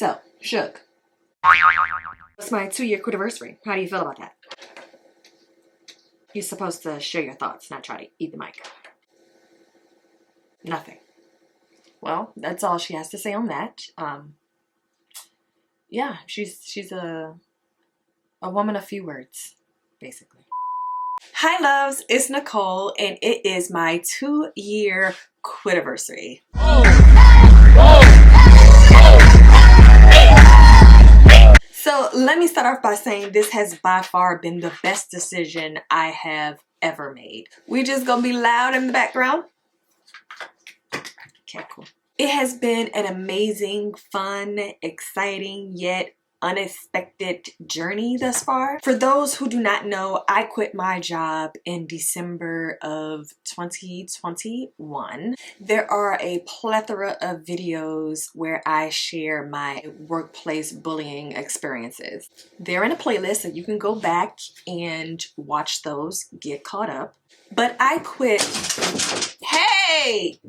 So, Shook, it's my 2-year quit-anniversary. How do you feel about that? You're supposed to share your thoughts, not try to eat the mic. Nothing. Well, that's all she has to say on that. Yeah, she's a woman of few words, basically. Hi loves, it's Nicole and it is my 2-year quit-anniversary. So let me start off by saying this has by far been the best decision I have ever made. We just gonna be loud in the background? Okay, cool. It has been an amazing, fun, exciting, yet unexpected journey thus far. For those who do not know, I quit my job in December of 2021. There are a plethora of videos where I share my workplace bullying experiences. They're in a playlist, so you can go back and watch those, get caught up. But I quit. Hey!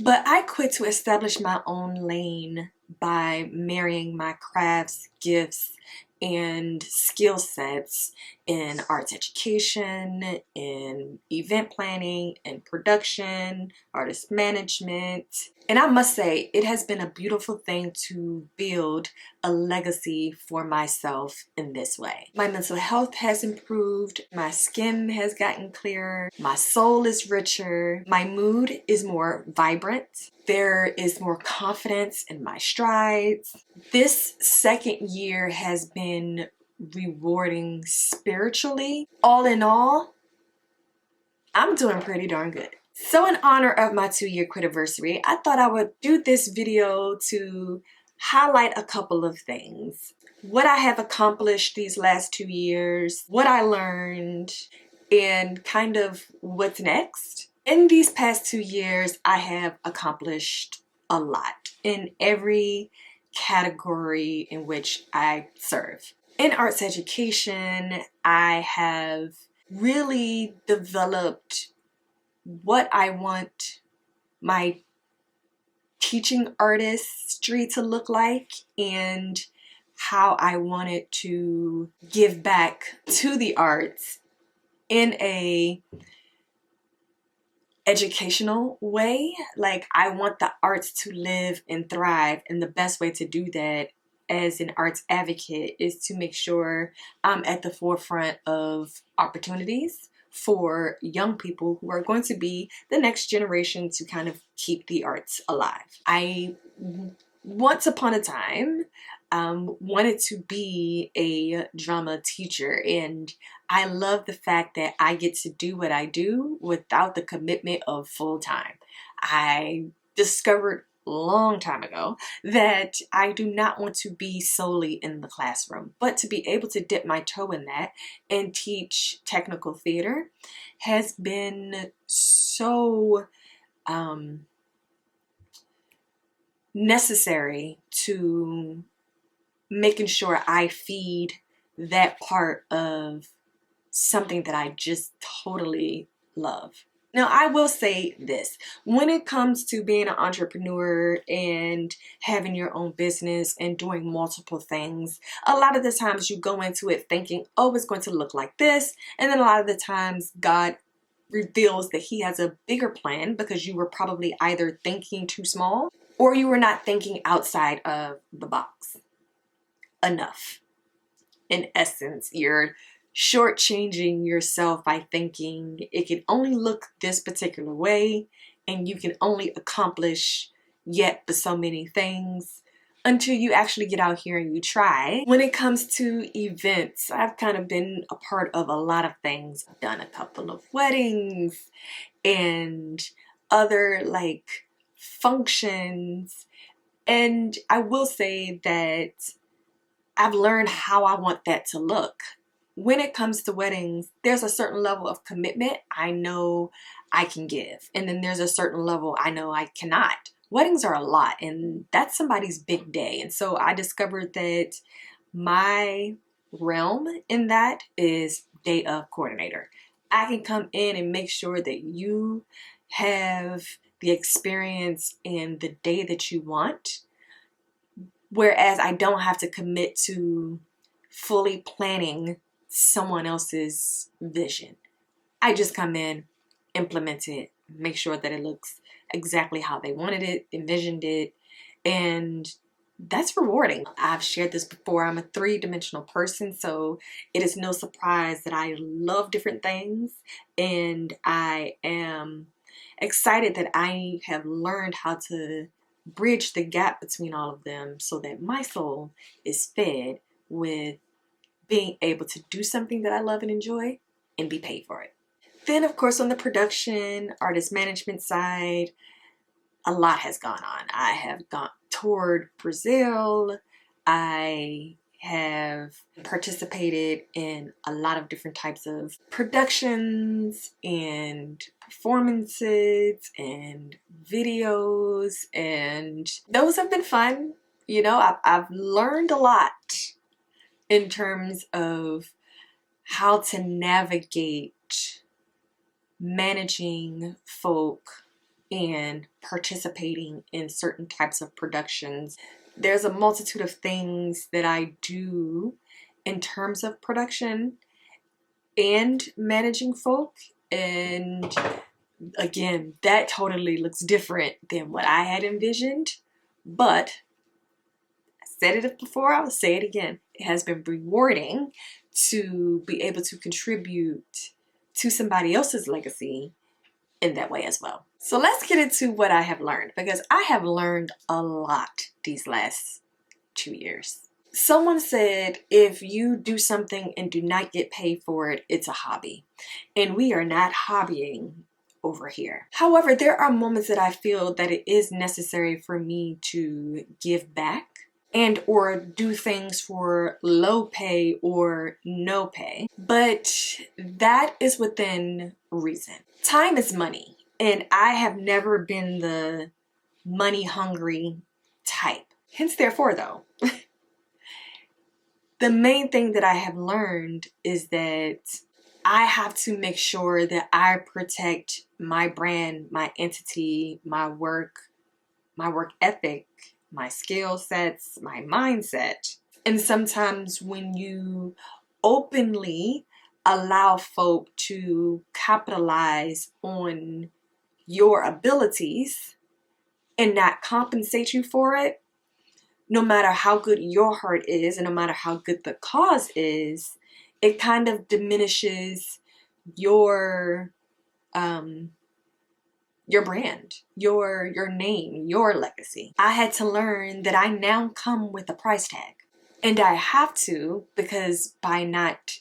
But I quit to establish my own lane by marrying my crafts, gifts, and skill sets in arts education, in event planning, in production, artist management. And I must say, it has been a beautiful thing to build a legacy for myself in this way. My mental health has improved, my skin has gotten clearer, my soul is richer, my mood is more vibrant, there is more confidence in my strides. This second year has been rewarding spiritually. All in all, I'm doing pretty darn good. So in honor of my 2-year quit-anniversary, I thought I would do this video to highlight a couple of things. What I have accomplished these last 2 years, what I learned, and kind of what's next. In these past 2 years, I have accomplished a lot in every category in which I serve. In arts education, I have really developed what I want my teaching artistry to look like and how I wanted to give back to the arts in a educational way. Like, I want the arts to live and thrive, and the best way to do that as an arts advocate is to make sure I'm at the forefront of opportunities for young people who are going to be the next generation to kind of keep the arts alive. I once upon a time wanted to be a drama teacher, and I love the fact that I get to do what I do without the commitment of full-time. I discovered a long time ago that I do not want to be solely in the classroom, but to be able to dip my toe in that and teach technical theater has been so necessary to making sure I feed that part of something that I just totally love. Now, I will say this, when it comes to being an entrepreneur and having your own business and doing multiple things, a lot of the times you go into it thinking, oh, it's going to look like this. And then a lot of the times God reveals that He has a bigger plan because you were probably either thinking too small or you were not thinking outside of the box enough. In essence, you're shortchanging yourself by thinking it can only look this particular way and you can only accomplish yet but so many things until you actually get out here and you try. When it comes to events, I've kind of been a part of a lot of things. I've done a couple of weddings and other like functions, and I will say that I've learned how I want that to look. When it comes to weddings, there's a certain level of commitment I know I can give. And then there's a certain level I know I cannot. Weddings are a lot, and that's somebody's big day. And so I discovered that my realm in that is day of coordinator. I can come in and make sure that you have the experience and the day that you want, whereas I don't have to commit to fully planning someone else's vision. I just come in, implement it, make sure that it looks exactly how they wanted it, envisioned it, and that's rewarding. I've shared this before. I'm a three-dimensional person, so it is no surprise that I love different things, and I am excited that I have learned how to bridge the gap between all of them so that my soul is fed with being able to do something that I love and enjoy and be paid for it. Then, of course, on the production, artist management side, a lot has gone on. I have toured Brazil. I have participated in a lot of different types of productions and performances and videos, and those have been fun. You know, I've learned a lot in terms of how to navigate managing folk and participating in certain types of productions. There's a multitude of things that I do in terms of production and managing folk, and again, that totally looks different than what I had envisioned, but I said it before, I'll say it again. It has been rewarding to be able to contribute to somebody else's legacy in that way as well. So let's get into what I have learned, because I have learned a lot these last 2 years. Someone said, if you do something and do not get paid for it, it's a hobby. And we are not hobbying over here. However, there are moments that I feel that it is necessary for me to give back and or do things for low pay or no pay. But that is within reason. Time is money, and I have never been the money hungry type. Hence, therefore, though, the main thing that I have learned is that I have to make sure that I protect my brand, my entity, my work ethic, my skill sets, my mindset. And sometimes when you openly allow folk to capitalize on your abilities and not compensate you for it, no matter how good your heart is and no matter how good the cause is, it kind of diminishes your brand, your name, your legacy. I had to learn that I now come with a price tag. And I have to, because by not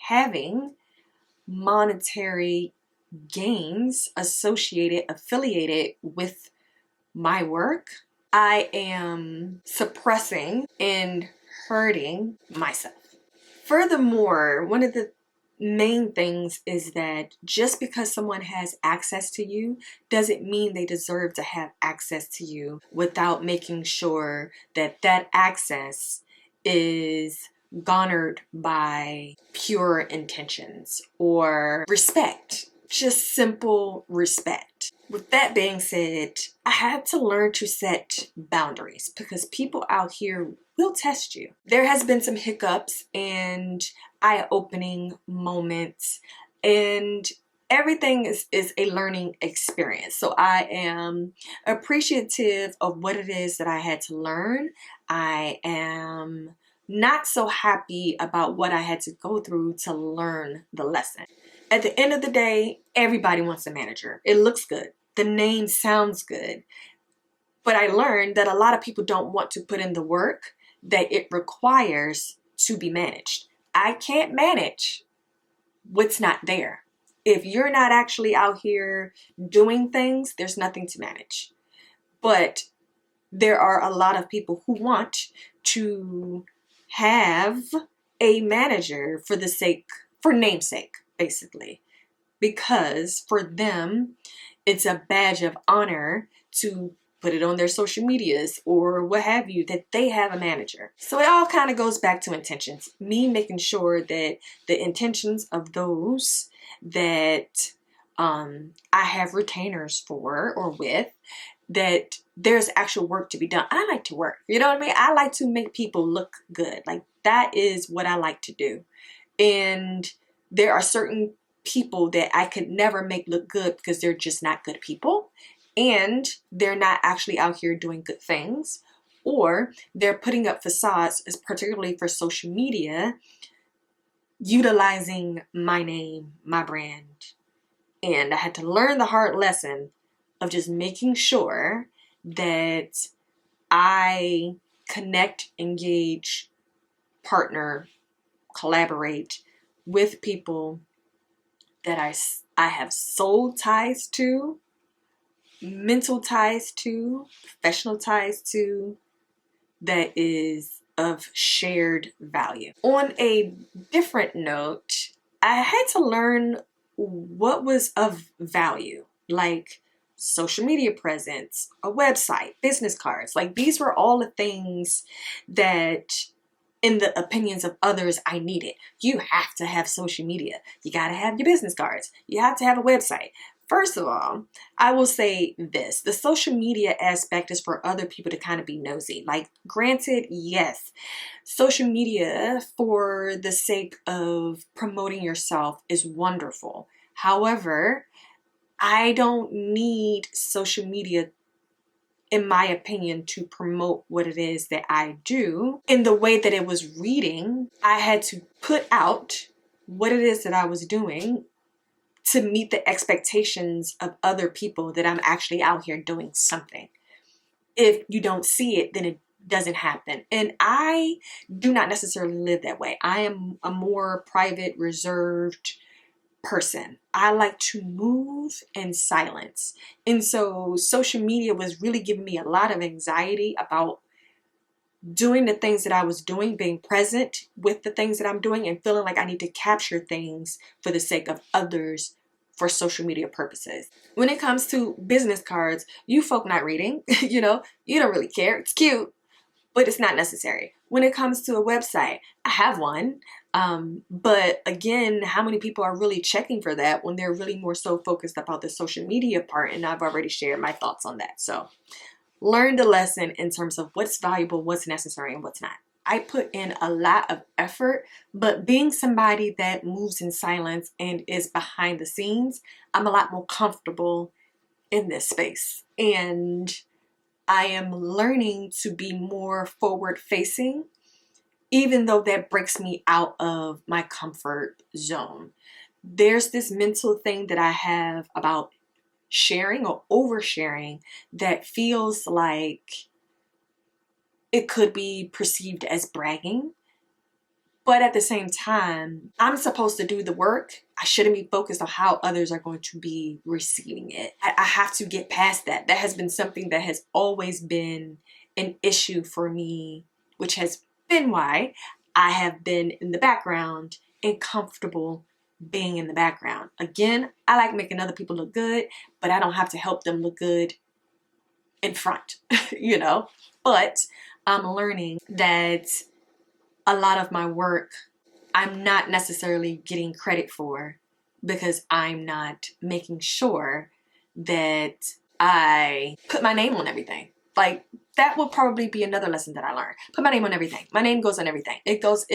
having monetary gains affiliated with my work, I am suppressing and hurting myself. Furthermore, one of the main things is that just because someone has access to you doesn't mean they deserve to have access to you without making sure that that access is garnered by pure intentions or respect. Just simple respect. With that being said, I had to learn to set boundaries because people out here will test you. There has been some hiccups and eye-opening moments, and everything is a learning experience. So I am appreciative of what it is that I had to learn. I am not so happy about what I had to go through to learn the lesson. At the end of the day, everybody wants a manager. It looks good. The name sounds good. But I learned that a lot of people don't want to put in the work that it requires to be managed. I can't manage what's not there. If you're not actually out here doing things, there's nothing to manage. But there are a lot of people who want to have a manager for namesake, basically. Because for them, it's a badge of honor to put it on their social medias or what have you, that they have a manager. So it all kind of goes back to intentions. Me making sure that the intentions of those that I have retainers for or with, that there's actual work to be done. I like to work, you know what I mean? I like to make people look good. Like, that is what I like to do. And there are certain people that I could never make look good because they're just not good people, and they're not actually out here doing good things, or they're putting up facades, particularly for social media, utilizing my name, my brand. And I had to learn the hard lesson of just making sure that I connect, engage, partner, collaborate with people that I have soul ties to, mental ties to, professional ties to, that is of shared value. On a different note, I had to learn what was of value, like social media presence, a website, business cards. Like, these were all the things that, in the opinions of others, I needed. You have to have social media. You got to have your business cards. You have to have a website. First of all, I will say this. The social media aspect is for other people to kind of be nosy. Like, granted, yes, social media for the sake of promoting yourself is wonderful. However, I don't need social media, in my opinion, to promote what it is that I do. In the way that it was reading, I had to put out what it is that I was doing to meet the expectations of other people that I'm actually out here doing something. If you don't see it, then it doesn't happen. And I do not necessarily live that way. I am a more private, reserved person. I like to move in silence. And so social media was really giving me a lot of anxiety about doing the things that I was doing, being present with the things that I'm doing, and feeling like I need to capture things for the sake of others for social media purposes. When it comes to business cards, you folk not reading, you know, you don't really care. It's cute, but it's not necessary. When it comes to a website, I have one. But again, how many people are really checking for that when they're really more so focused about the social media part? And I've already shared my thoughts on that. So learn the lesson in terms of what's valuable, what's necessary, and what's not. I put in a lot of effort, but being somebody that moves in silence and is behind the scenes, I'm a lot more comfortable in this space. And I am learning to be more forward facing, even though that breaks me out of my comfort zone. There's this mental thing that I have about sharing or oversharing that feels like it could be perceived as bragging. But at the same time, I'm supposed to do the work. I shouldn't be focused on how others are going to be receiving it. I have to get past that. That has been something that has always been an issue for me, which has been why I have been in the background and comfortable being in the background. Again, I like making other people look good, but I don't have to help them look good in front, you know? But I'm learning that a lot of my work I'm not necessarily getting credit for because I'm not making sure that I put my name on everything. Like, that will probably be another lesson that I learned. Put my name on everything. My name goes on everything. It goes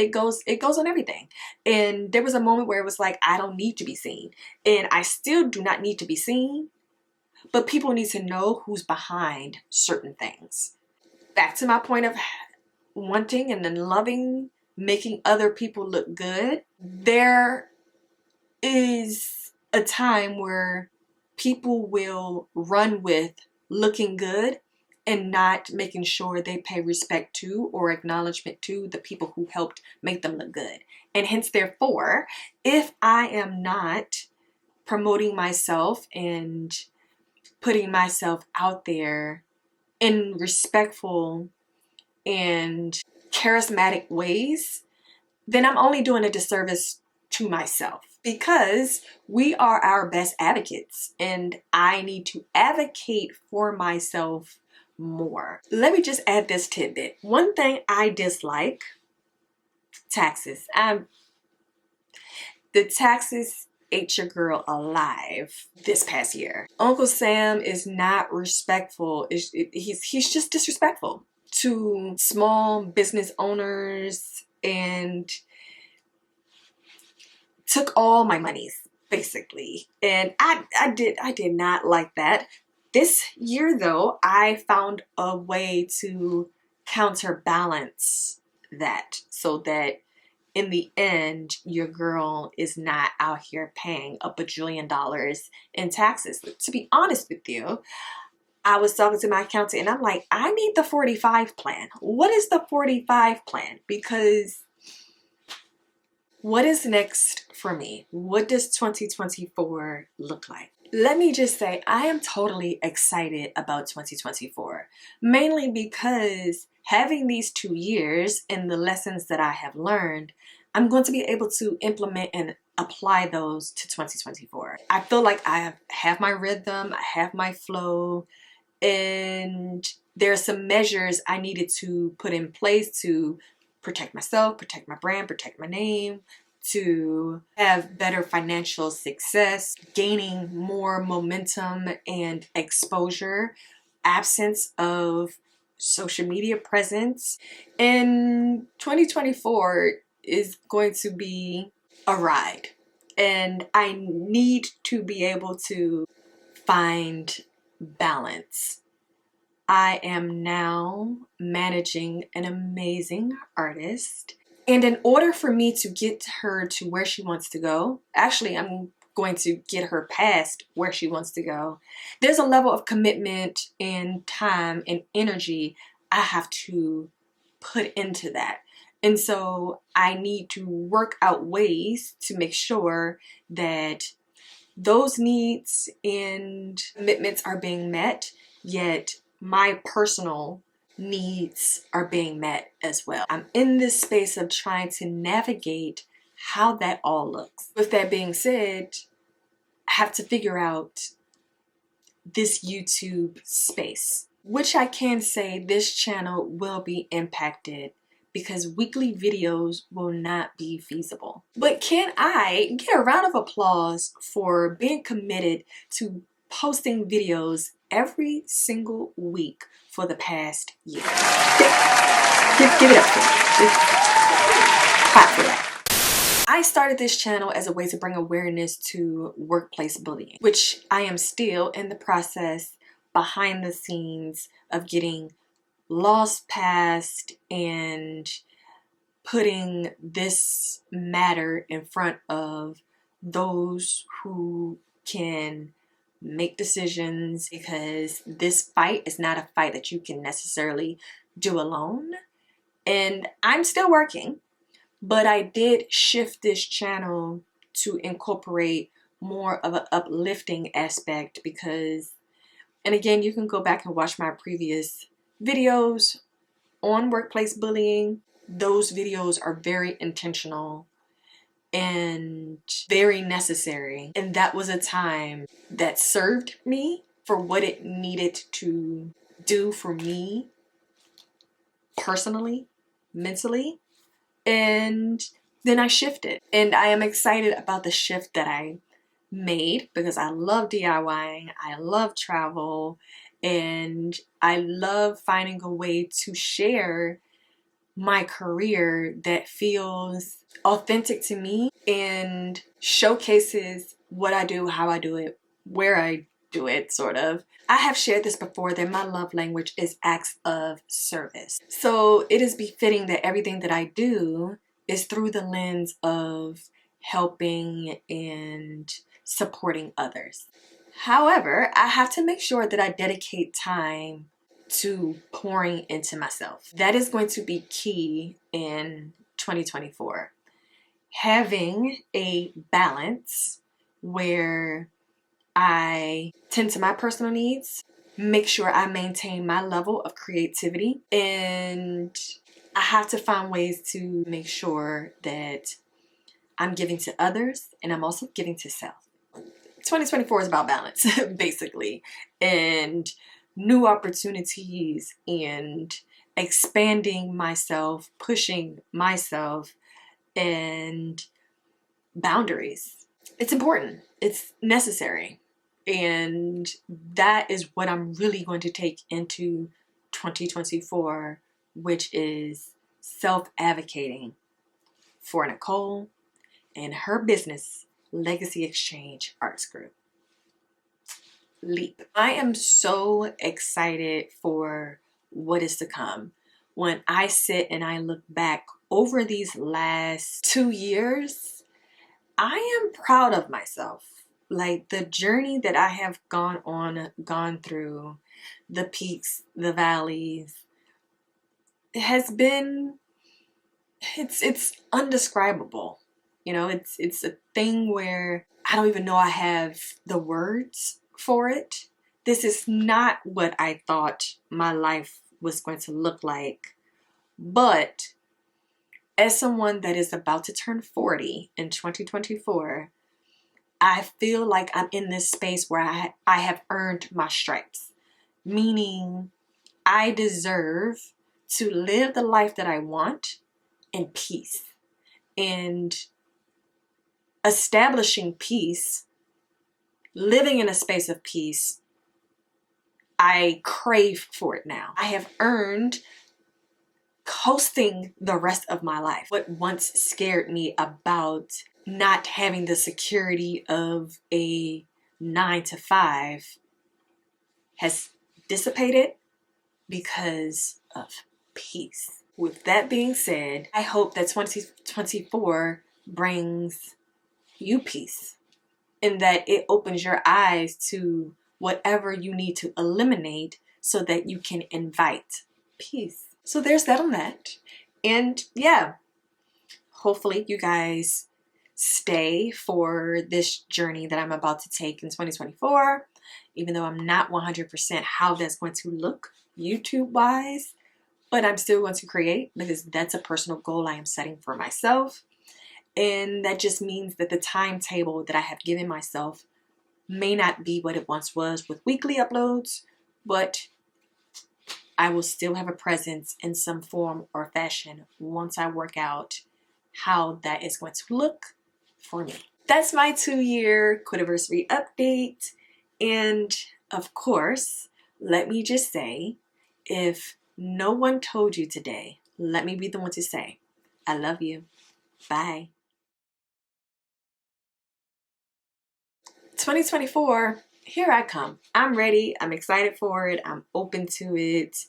on everything. And there was a moment where it was like, I don't need to be seen. And I still do not need to be seen, but people need to know who's behind certain things. Back to my point of wanting and then loving making other people look good. There is a time where people will run with looking good and not making sure they pay respect to or acknowledgement to the people who helped make them look good. And hence, therefore, if I am not promoting myself and putting myself out there in respectful and charismatic ways, then I'm only doing a disservice to myself, because we are our best advocates and I need to advocate for myself more. Let me just add this tidbit. One thing I dislike, taxes. The taxes ate your girl alive this past year. Uncle Sam is not respectful. He's just disrespectful to small business owners and took all my monies basically. And I did not like that. This year though, I found a way to counterbalance that so that in the end, your girl is not out here paying a bajillion dollars in taxes. To be honest with you, I was talking to my accountant and I'm like, I need the 45 plan. What is the 45 plan? Because what is next for me? What does 2024 look like? Let me just say, I am totally excited about 2024, mainly because having these 2 years and the lessons that I have learned, I'm going to be able to implement and apply those to 2024. I feel like I have my rhythm, I have my flow, and there are some measures I needed to put in place to protect myself, protect my brand, protect my name, to have better financial success, gaining more momentum and exposure, absence of social media presence. And 2024 is going to be a ride. And I need to be able to find balance. I am now managing an amazing artist. And in order for me to get her to where she wants to go, actually I'm going to get her past where she wants to go, there's a level of commitment and time and energy I have to put into that. And so I need to work out ways to make sure that those needs and commitments are being met, yet my personal needs are being met as well. I'm in this space of trying to navigate how that all looks. With that being said, I have to figure out this YouTube space, which I can say this channel will be impacted because weekly videos will not be feasible. But can I get a round of applause for being committed to posting videos every single week for the past year? Give it up for me. Clap for that. I started this channel as a way to bring awareness to workplace bullying, which I am still in the process behind the scenes of getting laws passed and putting this matter in front of those who can make decisions, because this fight is not a fight that you can necessarily do alone. And I'm still working, but I did shift this channel to incorporate more of an uplifting aspect because, and again, you can go back and watch my previous videos on workplace bullying. Those videos are very intentional and very necessary. And that was a time that served me for what it needed to do for me personally, mentally. And then I shifted. And I am excited about the shift that I made because I love DIYing, I love travel, and I love finding a way to share my career that feels authentic to me and showcases what I do, how I do it, where I do it, sort of. I have shared this before that my love language is acts of service. So it is befitting that everything that I do is through the lens of helping and supporting others. However, I have to make sure that I dedicate time to pouring into myself. That is going to be key in 2024. Having a balance where I tend to my personal needs, make sure I maintain my level of creativity, and I have to find ways to make sure that I'm giving to others and I'm also giving to self. 2024 is about balance, basically, and new opportunities and expanding myself, pushing myself, and boundaries. it's important. It's necessary. And that is what I'm really going to take into 2024, which is self-advocating for Nicole and her business, Legacy Exchange Arts Group. Leap. I am so excited for what is to come. When I sit and I look back over these last 2 years, I am proud of myself. Like the journey that I have gone through, the peaks, the valleys, has been, it's undescribable. You know, it's a thing where I don't even know I have the words for it. This is not what I thought my life was going to look like. But as someone that is about to turn 40 in 2024, I feel like I'm in this space where I have earned my stripes. Meaning I deserve to live the life that I want in peace. And establishing peace, living in a space of peace, I crave for it now. I have earned coasting the rest of my life. What once scared me about not having the security of a 9-to-5 has dissipated because of peace. With that being said, I hope that 2024 brings you peace, and that it opens your eyes to whatever you need to eliminate so that you can invite peace. So there's that on that. And yeah, hopefully you guys stay for this journey that I'm about to take in 2024, even though I'm not 100% how that's going to look YouTube wise, but I'm still going to create because that's a personal goal I am setting for myself. And that just means that the timetable that I have given myself may not be what it once was with weekly uploads, but I will still have a presence in some form or fashion once I work out how that is going to look for me. That's my 2-year Quitiversary update. And of course, let me just say, if no one told you today, let me be the one to say, I love you. Bye. 2024, here I come. I'm ready. I'm excited for it. I'm open to it.